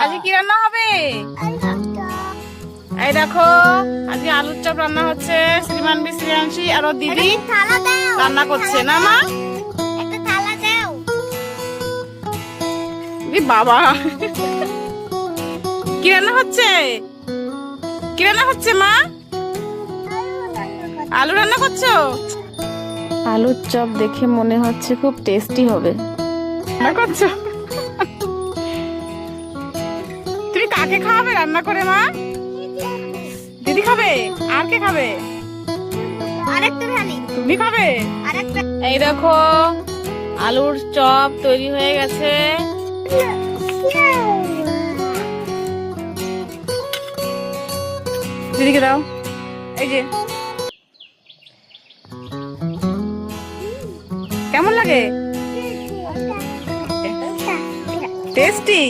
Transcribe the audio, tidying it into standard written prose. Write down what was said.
আজকে কি রান্না হবে? এই দেখো, আজকে আলুর চপ রান্না হচ্ছে। শ্রীমানবি, শ্রেয়াংশী আর ওর দিদি রান্না করছে না মা? বাবা, কি রান্না হচ্ছে? কি রান্না হচ্ছে মা? আলু রান্না করছো? আলুর চপ দেখে মনে হচ্ছে খুব টেস্টি হবে। রান্না করছো? তুমি কাকে খাওয়াবে রান্না করে মা? দিদি খাবে? আর কে খাবে? তুমি খাবে? এই দেখো, আলুর চপ তৈরি হয়ে গেছে। দিদিকে দাও। এই যে, কেমন লাগে? টেস্টি।